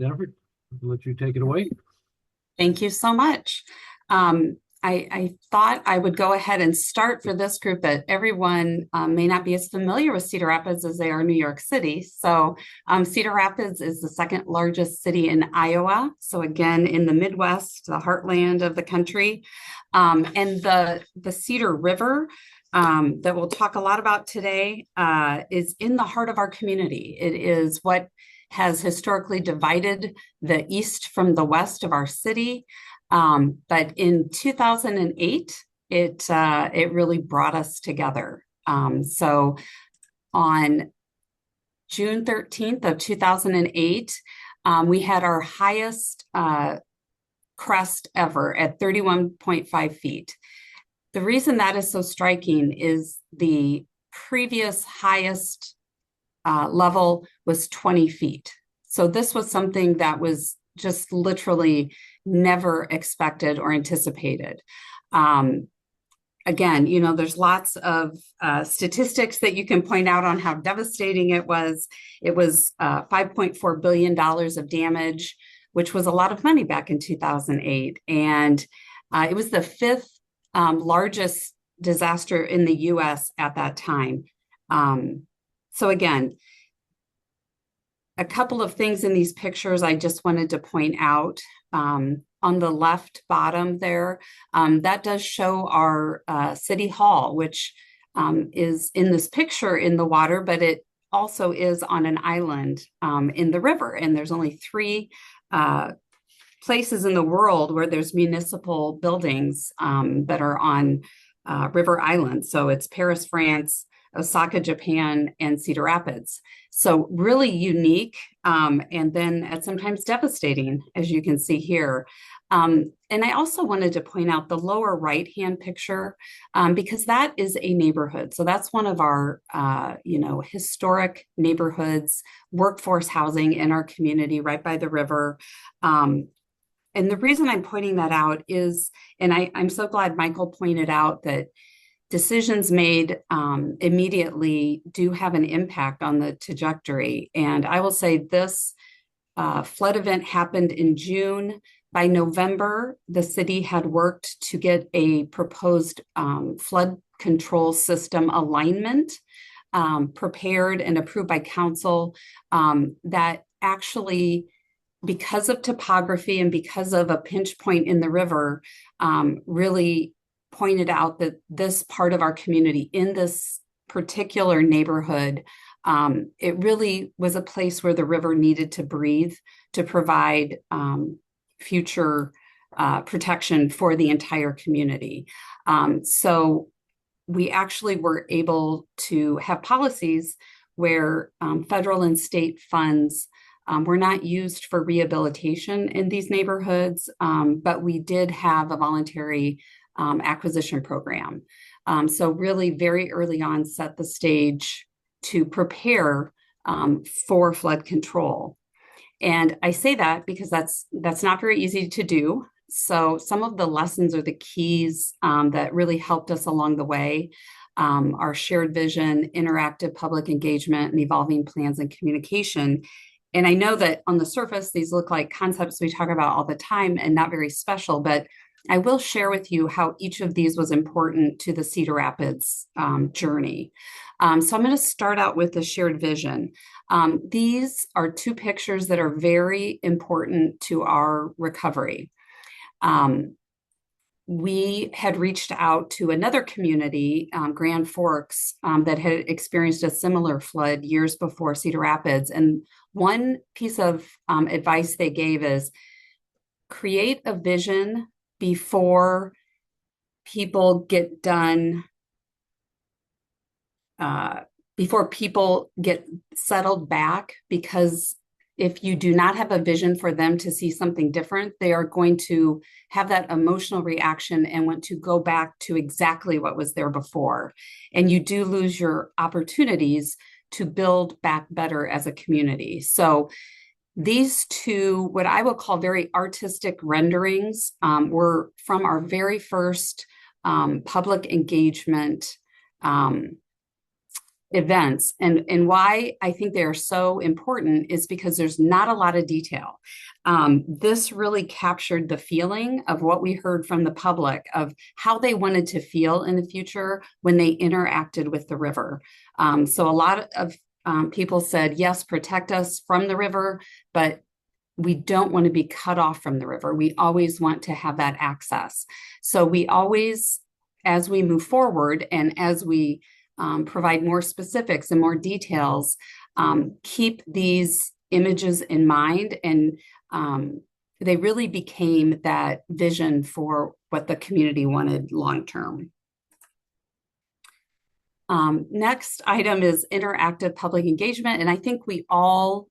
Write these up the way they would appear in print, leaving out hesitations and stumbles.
Jennifer, I'll let you take it away. Thank you so much. I thought I would go ahead and start for this group that everyone may not be as familiar with Cedar Rapids as they are New York City. So, Cedar Rapids is the second largest city in Iowa. So, again, in the Midwest, the heartland of the country. And the Cedar River that we'll talk a lot about today is in the heart of our community. It is what has historically divided the east from the west of our city. But in 2008, it really brought us together. So on June 13th of 2008, we had our highest crest ever at 31.5 feet. The reason that is so striking is the previous highest level was 20 feet. So this was something that was just literally never expected or anticipated. Again, there's lots of statistics that you can point out on how devastating it was. It was $5.4 billion of damage, which was a lot of money back in 2008. And it was the fifth largest disaster in the US at that time. So again, a couple of things in these pictures I just wanted to point out. On the left bottom there, that does show our City Hall, which is in this picture in the water, but it also is on an island in the river. And there's only three places in the world where there's municipal buildings that are on river islands. So it's Paris, France, Osaka, Japan, and Cedar Rapids. So really unique, and then at sometimes devastating, as you can see here. And I also wanted to point out the lower right-hand picture because that is a neighborhood. So that's one of our, historic neighborhoods, workforce housing in our community right by the river. And the reason I'm pointing that out is, and I'm so glad Michael pointed out that decisions made immediately do have an impact on the trajectory. And I will say this flood event happened in June. By November, the city had worked to get a proposed flood control system alignment prepared and approved by council that actually, because of topography and because of a pinch point in the river, really pointed out that this part of our community in this particular neighborhood, it really was a place where the river needed to breathe to provide future protection for the entire community. So we actually were able to have policies where federal and state funds were not used for rehabilitation in these neighborhoods, but we did have a voluntary acquisition program. So really very early on set the stage to prepare for flood control. And I say that because that's not very easy to do. So some of the lessons or the keys that really helped us along the way are shared vision, interactive public engagement, and evolving plans and communication. And I know that on the surface, these look like concepts we talk about all the time and not very special, but I will share with you how each of these was important to the Cedar Rapids journey. So I'm going to start out with the shared vision. These are two pictures that are very important to our recovery. We had reached out to another community, Grand Forks, that had experienced a similar flood years before Cedar Rapids. And one piece of advice they gave is create a vision before people get done, before people get settled back, because if you do not have a vision for them to see something different, they are going to have that emotional reaction and want to go back to exactly what was there before. And you do lose your opportunities to build back better as a community. So these two, what I will call very artistic renderings, were from our very first public engagement events. And why I think they are so important is because there's not a lot of detail. This really captured the feeling of what we heard from the public of how they wanted to feel in the future when they interacted with the river. So a lot of people said, yes, protect us from the river, but we don't want to be cut off from the river. We always want to have that access. So we always, as we move forward and as we provide more specifics and more details, keep these images in mind. And they really became that vision for what the community wanted long term. Next item is interactive public engagement. And I think we all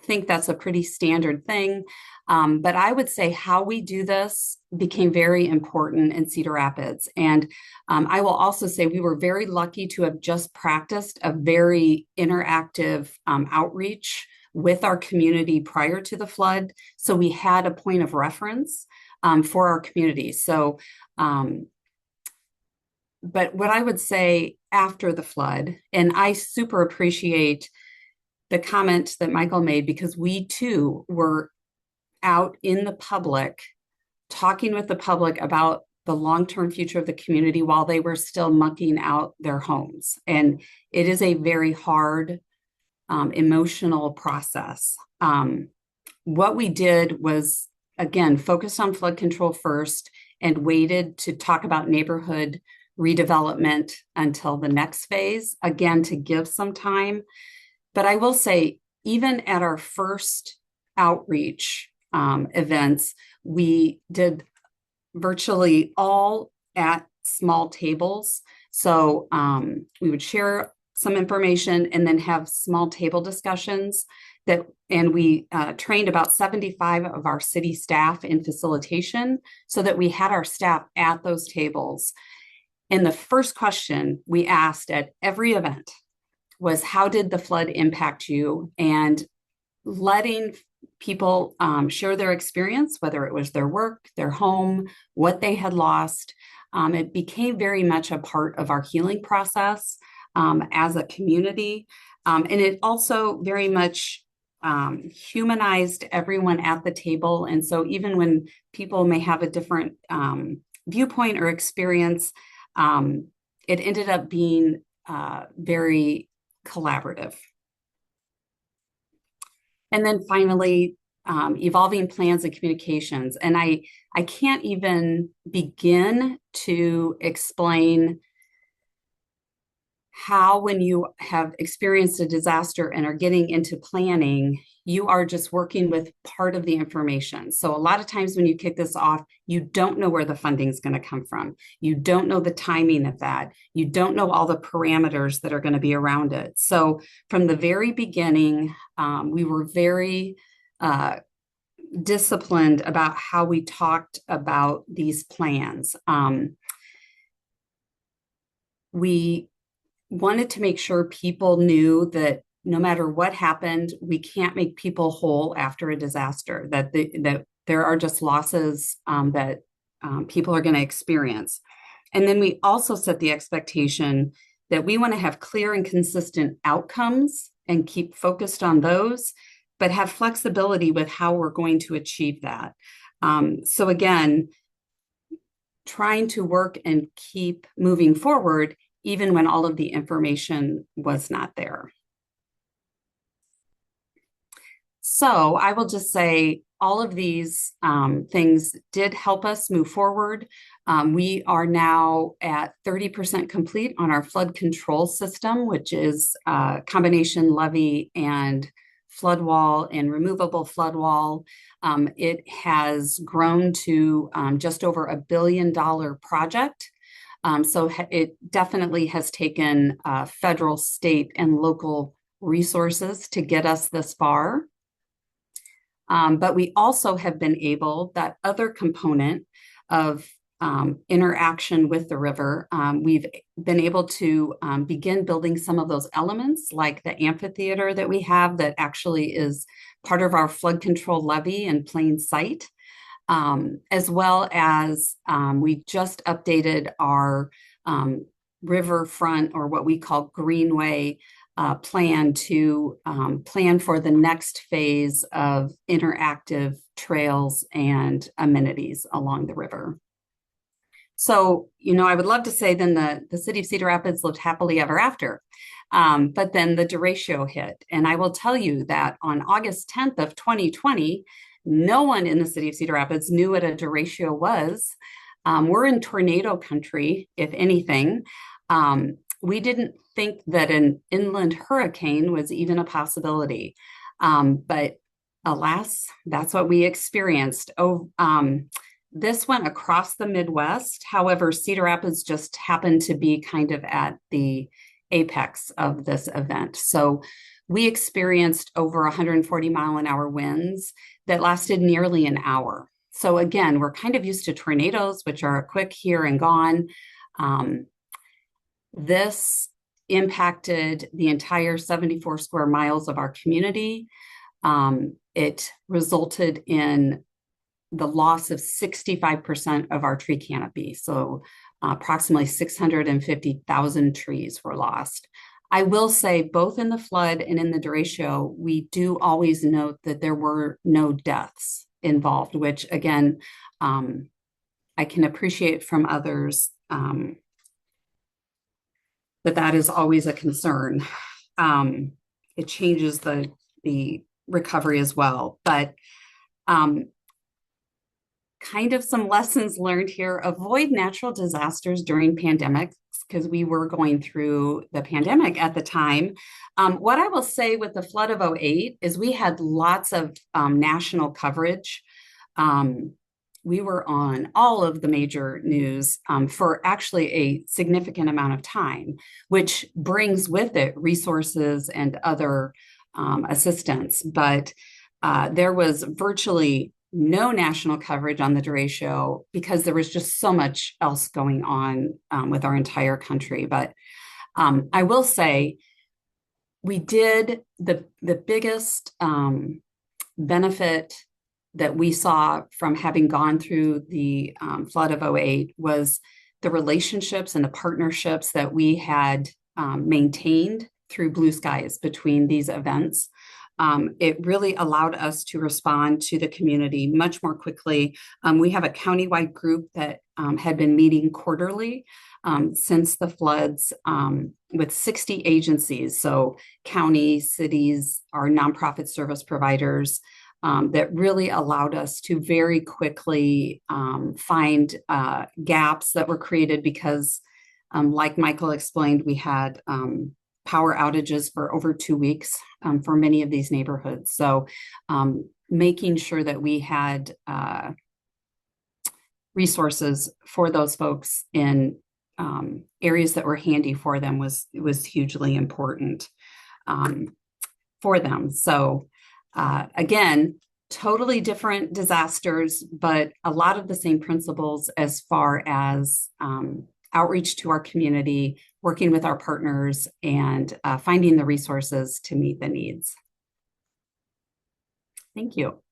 think that's a pretty standard thing. But I would say how we do this became very important in Cedar Rapids. And I will also say we were very lucky to have just practiced a very interactive outreach with our community prior to the flood. So we had a point of reference for our community. So, but what I would say after the flood, and I super appreciate the comment that Michael made, because we too were out in the public, talking with the public about the long-term future of the community while they were still mucking out their homes. And it is a very hard, emotional process. What we did was, again, focused on flood control first and waited to talk about neighborhood redevelopment until the next phase, again, to give some time. But I will say, even at our first outreach events, we did virtually all at small tables. So we would share some information and then have small table discussions and we trained about 75 of our city staff in facilitation so that we had our staff at those tables. And the first question we asked at every event was, how did the flood impact you? And letting people share their experience, whether it was their work, their home, what they had lost. It became very much a part of our healing process as a community. And it also very much humanized everyone at the table. And so even when people may have a different viewpoint or experience, it ended up being very collaborative. And then finally, evolving plans and communications. And I can't even begin to explain how, when you have experienced a disaster and are getting into planning, you are just working with part of the information. So a lot of times when you kick this off, you don't know where the funding is going to come from. You don't know the timing of that. You don't know all the parameters that are going to be around it. So from the very beginning, we were very disciplined about how we talked about these plans. We wanted to make sure people knew that no matter what happened, we can't make people whole after a disaster, that there are just losses that people are going to experience. And then we also set the expectation that we want to have clear and consistent outcomes and keep focused on those, but have flexibility with how we're going to achieve that. So again, trying to work and keep moving forward even when all of the information was not there. So I will just say all of these things did help us move forward. We are now at 30% complete on our flood control system, which is a combination levee and flood wall and removable flood wall. It has grown to just over $1 billion project. So it definitely has taken federal, state, and local resources to get us this far. But we also have been able, that other component of interaction with the river, we've been able to begin building some of those elements, like the amphitheater that we have that actually is part of our flood control levee in plain sight. As well as we just updated our riverfront, or what we call greenway plan to plan for the next phase of interactive trails and amenities along the river. So, I would love to say then the city of Cedar Rapids lived happily ever after. But then the derecho hit. And I will tell you that on August 10th of 2020, no one in the city of Cedar Rapids knew what a derecho was. We're in tornado country, if anything. We didn't think that an inland hurricane was even a possibility. But alas, that's what we experienced. This went across the Midwest. However, Cedar Rapids just happened to be kind of at the apex of this event. So we experienced over 140-mile-an-hour winds that lasted nearly an hour. So again, we're kind of used to tornadoes, which are quick here and gone. This impacted the entire 74 square miles of our community. It resulted in the loss of 65% of our tree canopy. So approximately 650,000 trees were lost. I will say both in the flood and in the derecho, we do always note that there were no deaths involved, which again, I can appreciate from others that is always a concern. It changes the recovery as well, but kind of some lessons learned here: avoid natural disasters during pandemics, because we were going through the pandemic at the time. What I will say with the flood of '08 is we had lots of national coverage. We were on all of the major news for actually a significant amount of time, which brings with it resources and other assistance. But there was virtually no national coverage on the derecho because there was just so much else going on with our entire country. But I will say we did the biggest benefit that we saw from having gone through the flood of '08 was the relationships and the partnerships that we had maintained through blue skies between these events. It really allowed us to respond to the community much more quickly. We have a countywide group that had been meeting quarterly since the floods with 60 agencies, so counties, cities, our nonprofit service providers, that really allowed us to very quickly find gaps that were created because, like Michael explained, we had power outages for over 2 weeks for many of these neighborhoods. So making sure that we had resources for those folks in areas that were handy for them was hugely important for them. So again, totally different disasters, but a lot of the same principles as far as outreach to our community, working with our partners, and finding the resources to meet the needs. Thank you.